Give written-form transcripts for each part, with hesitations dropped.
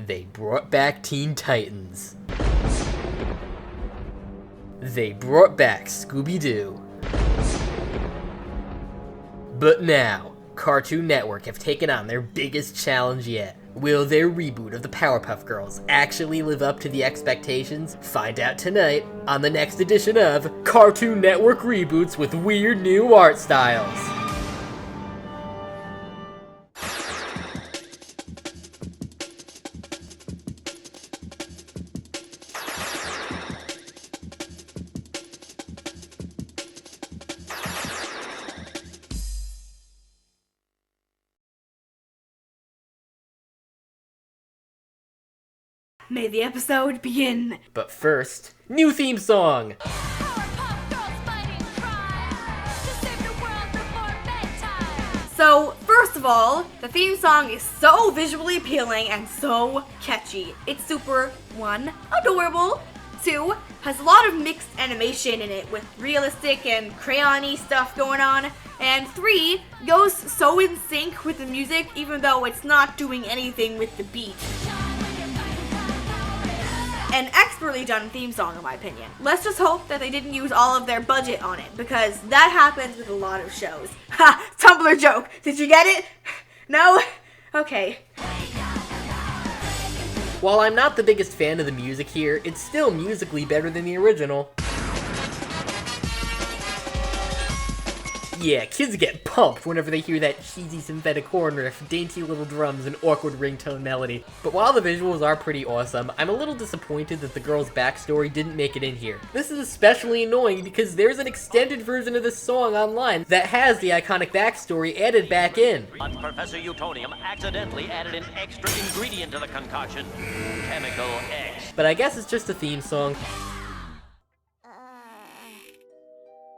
They brought back Teen Titans. They brought back Scooby-Doo. But now, Cartoon Network have taken on their biggest challenge yet. Will their reboot of the Powerpuff Girls actually live up to the expectations? Find out tonight on the next edition of Cartoon Network Reboots with Weird New Art Styles. May the episode begin. But first, new theme song! Powerpuff Girls fighting crime to save the world before bedtime. So, first of all, the theme song is so visually appealing and so catchy. It's super, 1, adorable, 2, has a lot of mixed animation in it with realistic and crayon-y stuff going on, and 3, goes so in sync with the music even though it's not doing anything with the beat. An expertly done theme song, in my opinion. Let's just hope that they didn't use all of their budget on it, because that happens with a lot of shows. Ha! Tumblr joke! Did you get it? No? Okay. While I'm not the biggest fan of the music here, it's still musically better than the original. Yeah, kids get pumped whenever they hear that cheesy synthetic horn riff, dainty little drums, and awkward ringtone melody. But while the visuals are pretty awesome, I'm a little disappointed that the girl's backstory didn't make it in here. This is especially annoying because there's an extended version of this song online that has the iconic backstory added back in. But Professor Utonium accidentally added an extra ingredient to the concoction, Chemical X. But I guess it's just a theme song.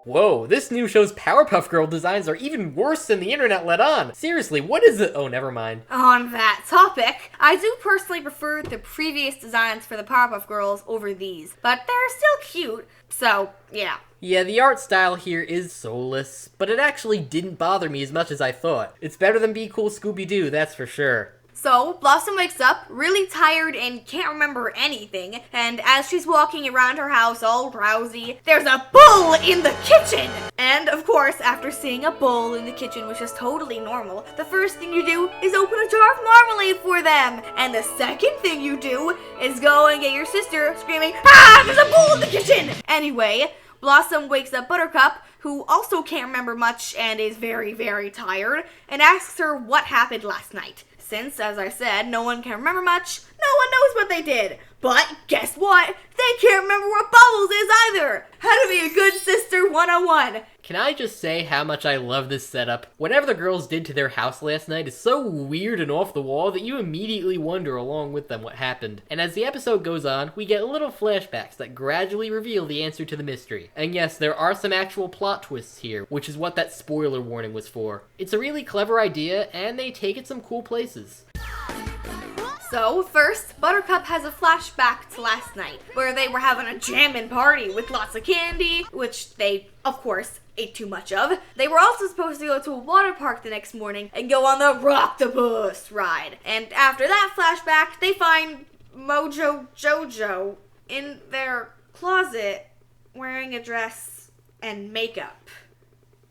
Whoa, this new show's Powerpuff Girl designs are even worse than the internet let on. Seriously, what is it? Oh, never mind. On that topic, I do personally prefer the previous designs for the Powerpuff Girls over these, but they're still cute, so yeah. Yeah, the art style here is soulless, but it actually didn't bother me as much as I thought. It's better than Be Cool Scooby-Doo, that's for sure. So, Blossom wakes up really tired and can't remember anything, and as she's walking around her house all drowsy, there's a bull in the kitchen! And, of course, after seeing a bull in the kitchen, which is totally normal, the first thing you do is open a jar of marmalade for them! And the second thing you do is go and get your sister screaming, "Ah, there's a bull in the kitchen!" Anyway, Blossom wakes up Buttercup, who also can't remember much and is very, very tired, and asks her what happened last night. Since, as I said, no one can remember much, no one knows what they did. But guess what? They can't remember what Bubbles is either. How to be a good sister 101. Can I just say how much I love this setup? Whatever the girls did to their house last night is so weird and off the wall that you immediately wonder along with them what happened. And as the episode goes on, we get little flashbacks that gradually reveal the answer to the mystery. And yes, there are some actual plot twists here, which is what that spoiler warning was for. It's a really clever idea, and they take it some cool places. So, first, Buttercup has a flashback to last night, where they were having a jammin' party with lots of candy, which they, of course, ate too much of. They were also supposed to go to a water park the next morning and go on the Rocktopus ride. And after that flashback, they find Mojo Jojo in their closet wearing a dress and makeup.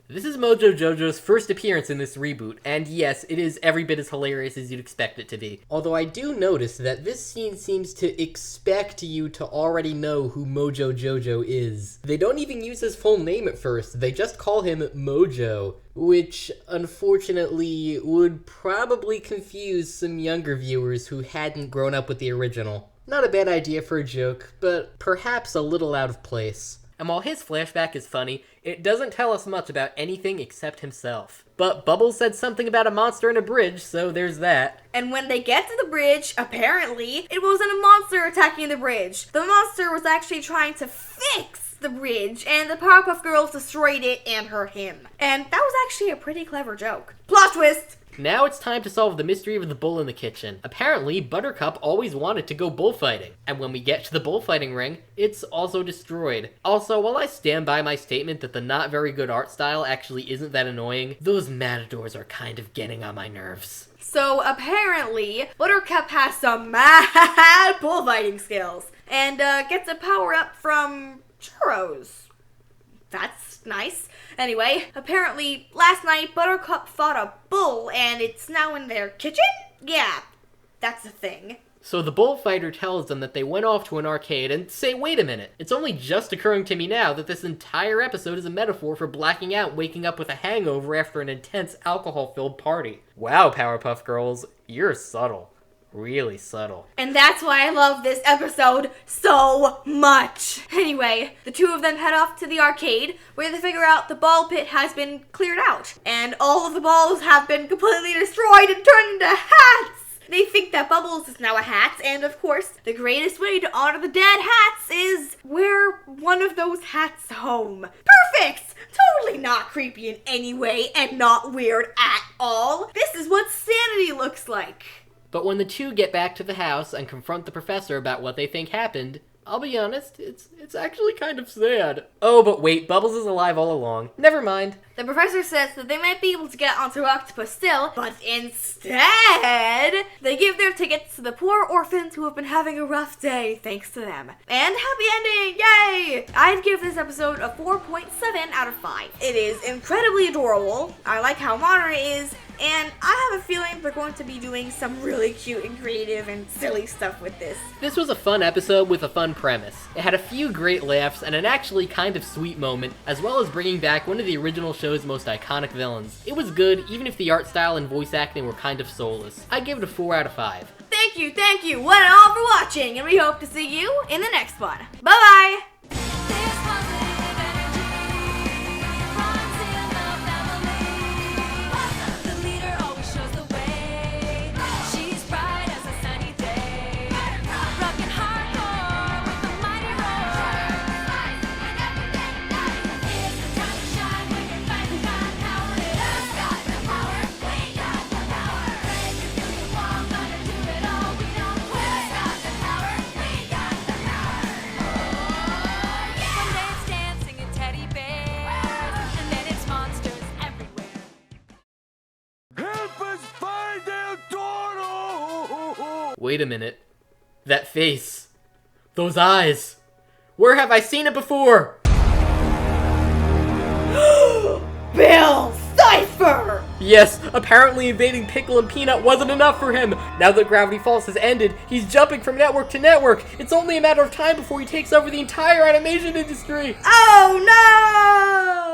This is Mojo Jojo's first appearance in this reboot, and yes, it is every bit as hilarious as you'd expect it to be. Although I do notice that this scene seems to expect you to already know who Mojo Jojo is. They don't even use his full name at first, they just call him Mojo, which unfortunately would probably confuse some younger viewers who hadn't grown up with the original. Not a bad idea for a joke, but perhaps a little out of place. And while his flashback is funny, it doesn't tell us much about anything except himself. But Bubbles said something about a monster in a bridge, so there's that. And when they get to the bridge, apparently, it wasn't a monster attacking the bridge. The monster was actually trying to fix the bridge, and the Powerpuff Girls destroyed it and hurt him. And that was actually a pretty clever joke. Plot twist! Now it's time to solve the mystery of the bull in the kitchen. Apparently, Buttercup always wanted to go bullfighting, and when we get to the bullfighting ring, it's also destroyed. Also, while I stand by my statement that the not very good art style actually isn't that annoying, those matadors are kind of getting on my nerves. So apparently, Buttercup has some mad bullfighting skills, and gets a power-up from churros. That's nice. Anyway, apparently, last night, Buttercup fought a bull, and it's now in their kitchen? Yeah, that's a thing. So the bullfighter tells them that they went off to an arcade and say, wait a minute, it's only just occurring to me now that this entire episode is a metaphor for blacking out and waking up with a hangover after an intense alcohol-filled party. Wow, Powerpuff Girls, you're subtle. Really subtle. And that's why I love this episode so much. Anyway, the two of them head off to the arcade where they figure out the ball pit has been cleared out. And all of the balls have been completely destroyed and turned into hats. They think that Bubbles is now a hat, and of course, the greatest way to honor the dead hats is wear one of those hats home. Perfect! Totally not creepy in any way and not weird at all. This is what sanity looks like. But when the two get back to the house and confront the professor about what they think happened, I'll be honest, it's actually kind of sad. Oh, but wait, Bubbles is alive all along. Never mind. The professor says that they might be able to get onto Octopus still, but instead, they give their tickets to the poor orphans who have been having a rough day, thanks to them. And happy ending! Yay! I'd give this episode a 4.7 out of 5. It is incredibly adorable. I like how modern it is. And I have a feeling they're going to be doing some really cute and creative and silly stuff with this. This was a fun episode with a fun premise. It had a few great laughs and an actually kind of sweet moment, as well as bringing back one of the original show's most iconic villains. It was good, even if the art style and voice acting were kind of soulless. I'd give it a 4 out of 5. Thank you, one and all for watching, and we hope to see you in the next one. Bye-bye! This positive energy runs in the family. The leader always shows the way. She's bright as a sunny day. Rockin' hardcore with a mighty roar. It's the time to shine when you're finally got power. It's got the power. We got the power. Break it through the wall, gonna do it all. We don't quit. It's got the power. We got the power. One day it's dancing and teddy bears, and then it's monsters everywhere. Help us find El Toro! Wait a minute. That face. Those eyes. Where have I seen it before? Bill Cipher! Yes, apparently invading Pickle and Peanut wasn't enough for him. Now that Gravity Falls has ended, he's jumping from network to network. It's only a matter of time before he takes over the entire animation industry. Oh no!